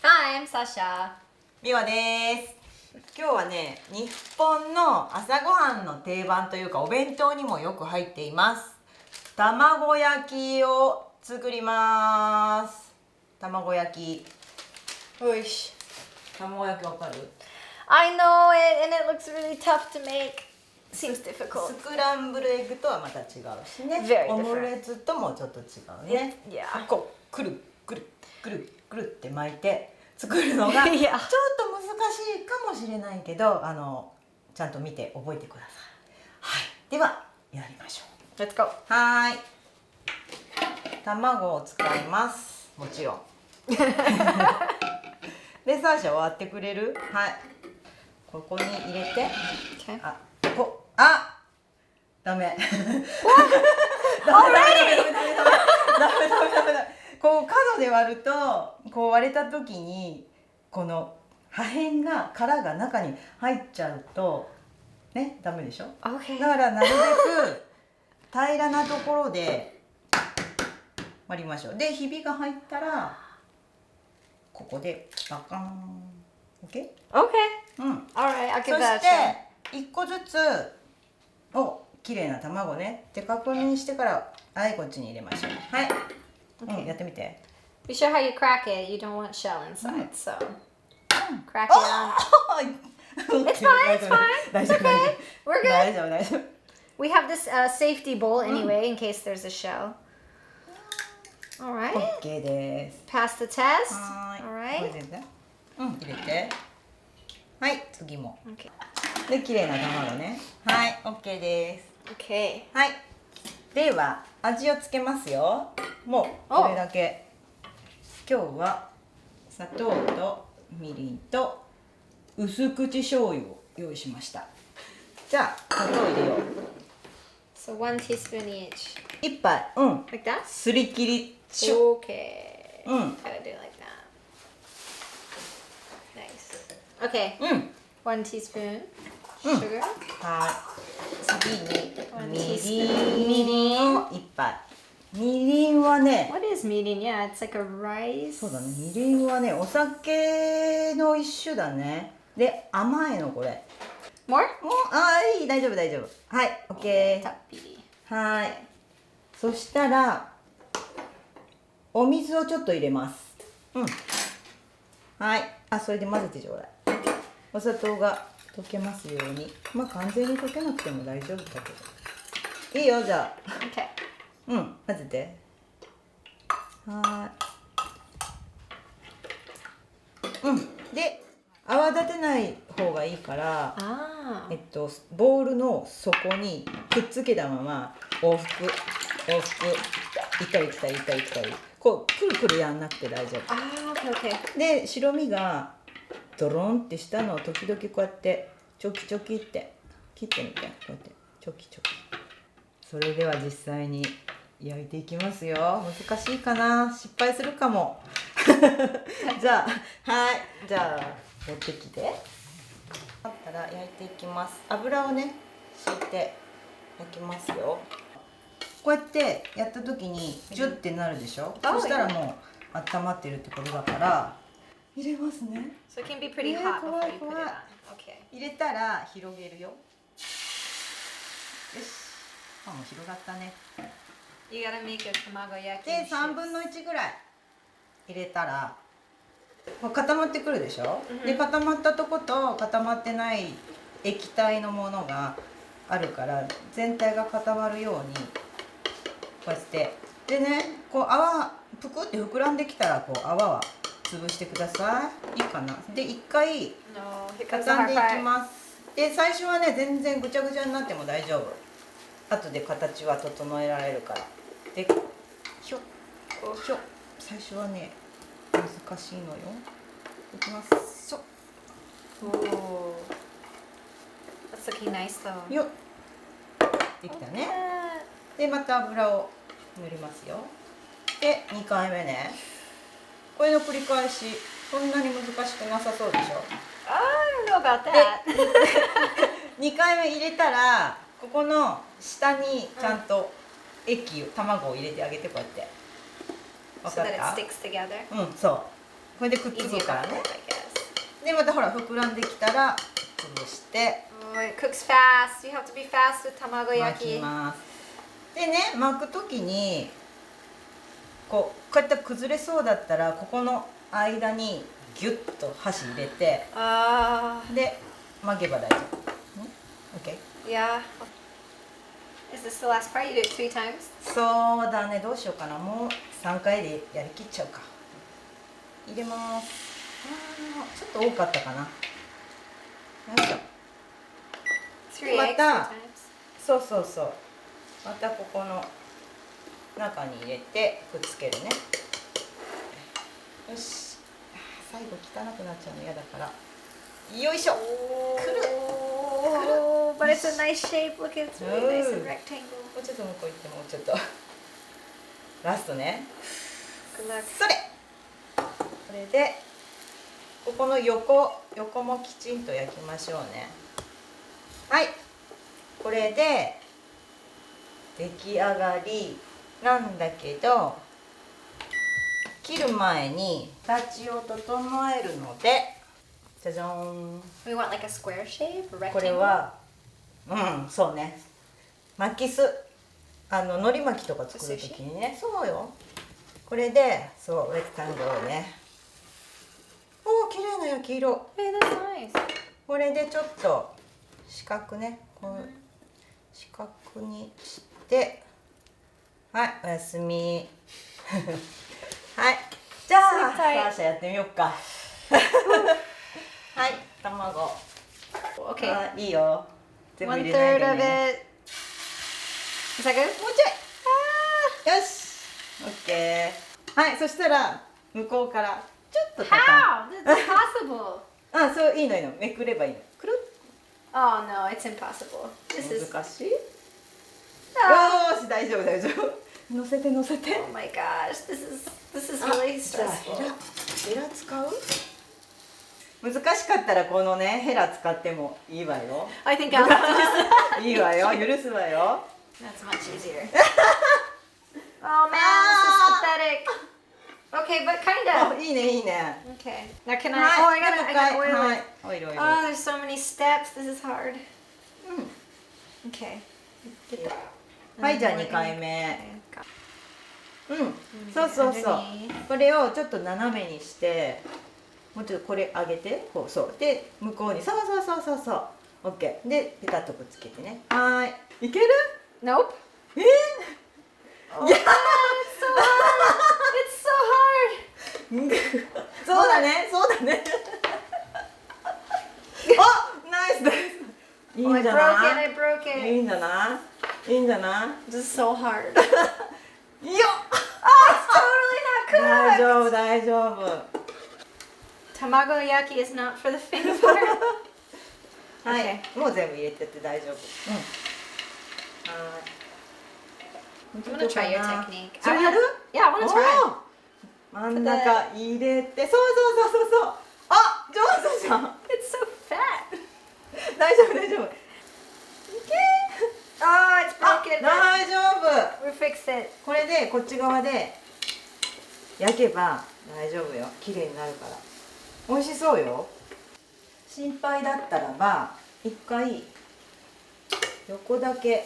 Hi, I'm Sasha. みわです。今日はね、日本の朝ごはんの定番というかお弁当にもよく入っています。卵焼きを作ります。卵焼き。よし。卵焼きわかる？ I know it, and it looks really tough to make. Seems ス difficult. クランブルエッグとはまた違うしね。 Very different. オムレツともちょっと違うね。 Yeah. こうくるくるくるくるって巻いて作るのがちょっと難し Yeah. いかもしれないけど、ちゃんと見て覚えてください。はい、ではやりましょ Let's go. う。はい。卵を使います。もちろん。で、サーシャ割ってくれる？はい。ここに入れて。Okay. ダメ。ダメ。 Already? こう角で割るとこう割れた時にこの破片が殻が中に入っちゃうとね、ダメでしょ。 Okay. だからなるべく平らなところで割りましょう。で、ひびが入ったらここでバカーン。 OK？ Okay. うん。 Alright, I'll そ give that し a て1個ずつきれいな卵ねって確認してから、はい、こっちに入れましょう。はい、Okay. やってみて。 Be sure how you crack it. You don't want shell inside, so crack it あ on. It's fine, it's fine. 大 It's 丈夫、大 okay. 丈 We're 夫、 good. 大丈夫、大丈夫。 We have this safety bowl anyway in case there's a shell. Alright. OK です。 Pass the test. はーい。こ Alright. れでね。入れて。はい、次も。 Okay. で、綺麗な卵ね。はい、OK です。 Okay. はい。では、味をつけますよ。もう、これだけ。今日は砂糖とみりんと薄口醤油を用意しました。じゃあ、砂糖入れよう。 So 1 teaspoon each. 一杯、Like that? すり切りしょ。 Okay. うん。 Gotta do it like that. Nice. Okay. 1 teaspoon sugar. はい。次に One み teaspoon りんを一杯。みりんはね、 What is mirin? Yeah, it's like a rice. そうだね。みりんはね、お酒の一種だね。で、甘いのこれ。 More? もう、いい、大丈夫、大丈夫。はい、オッケー。 Tappi. はい。そしたら、お水をちょっと入れます。はい。それで混ぜてちょうだい。お砂糖が溶けますように。まあ、完全に溶けなくても大丈夫だけど。いいよ、じゃあ。 Okay. 混ぜて。はい。で、泡立てない方がいいから、 Ah. ボウルの底にくっつけたまま往復行ったり来たり行ったり来たり、こうくるくるやんなくて大丈夫 Ah, okay, okay. で、白身がドロンってしたのを時々こうやってチョキチョキって切ってみて、こうやってチョキチョキ。それでは実際に焼いていきますよ。難しいかな、失敗するかも。じゃあ、はい、じゃあ持ってきて。あったら焼いていきます。油をね敷いて焼きますよ。こうやってやった時にジュッてなるでしょ。そしたらもう温まってるってことだから入れますね。 So it can be pretty Yeah, hot before you put it quiet. on. Okay. 入れたら広げるよ。よし。もう広がったね。 You gotta make a tamagoyaki. で、3分の1ぐらい入れたらもう固まってくるでしょ。で、固まったとこと固まってない液体のものがあるから全体が固まるようにこうやってでね、こう泡ぷくって膨らんできたらこう泡は潰してください。いいかな。で、一回 No, here comes the 畳ん hard でいき part. ます。で、最初はね全然ぐちゃぐちゃになっても大丈夫。後で形は整えられるから。で、ひょひょ、最初はね難しいのよ。いきます。しょ。 Ooh. That's looking nice though. よっ。できたね。で、また油を塗りますよ。で、2回目ね。これの繰り返し。そんなに難しくなさそうでしょ。 I don't know about that. 2回目入れたら、ここの下にちゃんと液を、卵を入れてあげて、こうやって。わ So かっ that it た？ sticks together. そう。これでくっつ easier くから to ね hold, I guess. でまたほら膨らんできたら潰して Oh, it cooks fast. You have to be fast with 巻き tamagoyaki. ますでね巻く時にこうやって崩れそうだったらここの間にギュッと箸入れて で巻けば大丈夫、OK? Yeah. Is this the last part? You do it 3 times? そうだねどうしようかなもう3回でやりきっちゃうか入れますちょっと多かったかなよいしょ 3 eggs, 3 また times. そうそうそうまたここの中に入れてくっつけるねよし最後汚くなっちゃうの嫌だからよいしょ Oh, but it's a nice shape. Look, it's really nice and Oh. rectangle. もうちょっと向こう行ってもうちょっとラストね Good luck. それこれでここの横もきちんと焼きましょうねはいこれで出来上がりなんだけど切る前に形を整えるのでじゃじゃーん We want like a square shape, a rectangle. これはそうね巻きす海苔巻きとか作るときにねそうよこれでそうレクタングルねおお綺麗な焼き色 Hey, that's nice. これでちょっと四角ねこう四角にしてはいおやすみはいじゃあサーシャやってみようかはい卵 Okay. あいいよ全部 One 入れない third で of ね it. Is that good? もうちょいよしオッケーはいそしたら向こうからちょっと畳 How? That's impossible. あそういいのいいのめくればいいのくる Oh no, it's impossible. This is. 難しいよ Ah. ーし大丈夫大丈夫乗せて乗せて Oh my gosh, this is really じゃあ stressful. ヘラ使う難しかったらこのねヘラ使ってもいいわよ I think I'll have to just. いいわよ許すわよ That's much easier. Oh man, this is pathetic. Okay, but あ kinda. いいねいいね Okay. Now can I? はい Oh, I gotta oil は it. いオイルオイル Oh, there's so many steps. This is hard. Okay. Get that. はいじゃあ2回目 Okay. うんそうそうそう underneath. これをちょっと斜めにしてもうちょっとこれ上げてこうそうで向こうにそうそうそうそうそうオッケーでペタッとくっつけてねはーいいける Nope. え Oh, it's so hard. It's so hard. そうだねそうだねあナイスナイスいい Oh, ん I じゃ broke it. な I broke い it. いいんじゃないいいんじゃな This is so hard. いよ Oh, it's totally 大 not cooked. 丈夫大丈夫 Tamagoyaki is not for the faint of heart. はい、もう全部入れてって大丈夫。うん。はーい。 I'm gonna try your technique. それやる Yeah, I wanna try. おー真ん中入れて、そうそうそうそうそう。あ、上手じゃん。 It's so fat. 大丈夫大丈夫。いけ Oh, it's あ broken. 大丈夫。 We fixed it. これでこっち側で焼けば大丈夫よ。綺麗になるから。美味しそうよ。心配だったらば一回横だけ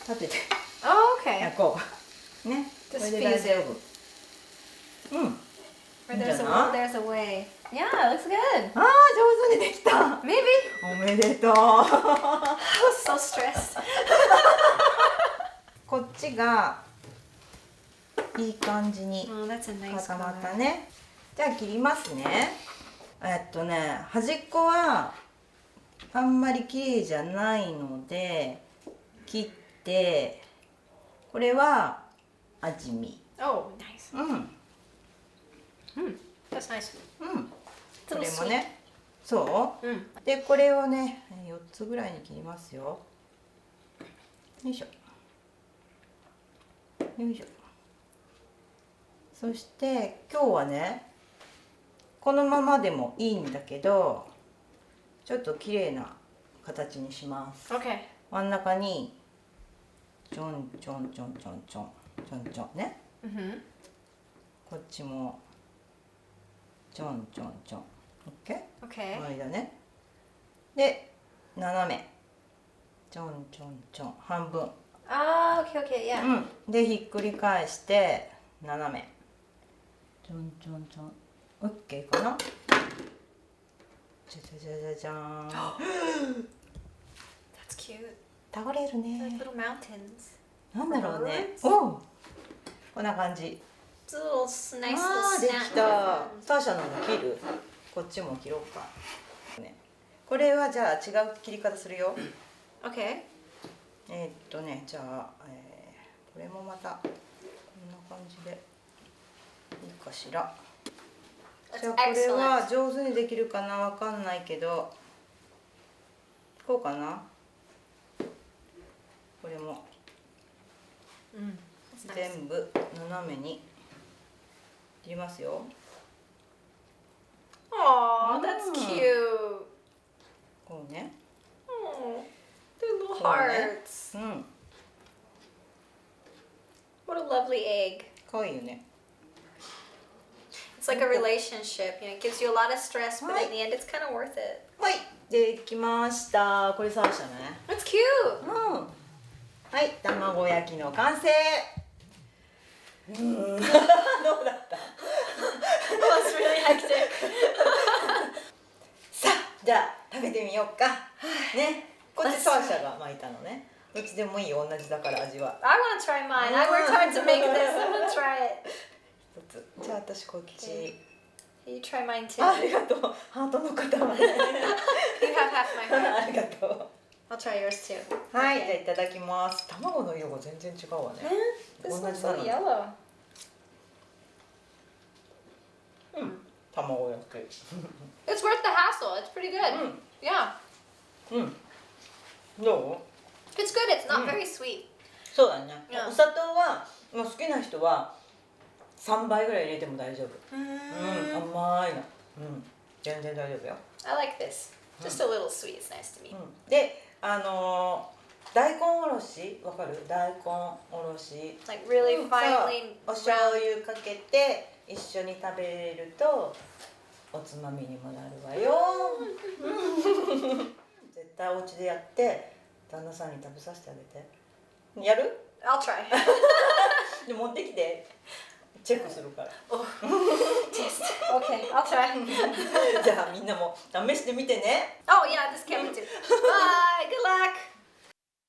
立てて Oh, okay. 焼こう。ね。こ Just れで大丈夫。うん。 Or there's a there's a way. Yeah, it looks good. ああ上手にできた。 Maybe. おめでとう。 I was so stressed. こっちがいい感じに Oh, that's a nice 固まった color. ね。じゃあ切りますね。端っこはあんまり綺麗じゃないので切ってこれは味見。 Oh, nice. うん。 That's nice. うん。こ It's a れ little もね。そう sweet. でこれをね4つぐらいに切りますよ。よいしょ。よいしょ。そして今日はねこのままでもいいんだけどちょっと綺麗な形にします。 Okay. 真ん中にちょんちょんちょんちょんちょんちょんちょんね。 Mm-hmm. こっちもちょんちょんちょん。OK？ Okay. 終わりだね。で斜めちょんちょんちょん半分。Ah, okay, okay, yeah. でひっくり返して斜めちょんちょんちょん。OK かな。じゃじゃじゃじゃじゃーん。 That's cute. 倒れる Like ね。 little mountains. なんだろうね。 birds? おうこんな感じ。 It's a little nice あ little ーでき snap. た。サーシャのも切る。こっちも切ろうか、ね、これはじゃあ違う切り方するよ。 Okay. じゃあ、これもまたこんな感じでいいかしら。 That's じゃあこれ excellent. は上手にできるかな、わかんないけどこうかな。これも That's nice. 全部斜めに切りますよ。 Aw, that's Mm. cute. こうね。 Oh, they're little そうね。 hearts. うん、 What a lovely egg. かわいいよね。 It's like a relationship. You know, it gives you a lot of stress, but Right. in the end, it's kind of worth it. はい、できました。これサーシャね。 That's cute. うん。はい、卵焼きの完成。どうだった？ That was really hectic. さあ、じゃあ食べてみようか。ね、こっちサーシャが巻いたのね。どっちでもいいよ、同じだから味は。 I want to try mine. I worked hard to make this. I'm going to try it. 一つ。じゃあ私こっち。 You try mine too. ありがとう。ハートの塊。 You have half my heart. ありがとう。 I'll try yours too. はい、じゃあいただきます。卵の色が全然違うわね。 This 同 looks じな so のに。 yellow. 卵焼き。 It's worth the hassle. It's pretty good. Yeah. どう？ It's good. It's not very sweet. そうだね。うんお砂糖はもう好きな人は3倍ぐらい入れても大丈夫。甘いの。全然大丈夫よ。 I like this. Just a little sweet. It's nice to me. で、大根おろしわかる？大根おろし。 Like really そう finely お醤 ground. 油かけて一緒に食べれるとおつまみにもなるわよ。絶対お家でやって旦那さんに食べさせてあげて。やる？ I'll try. で持ってきてチェックするから。 Taste. Okay, I'll try. じゃあみんなも試してみてね。 Oh yeah, this camera too. Bye. Good luck.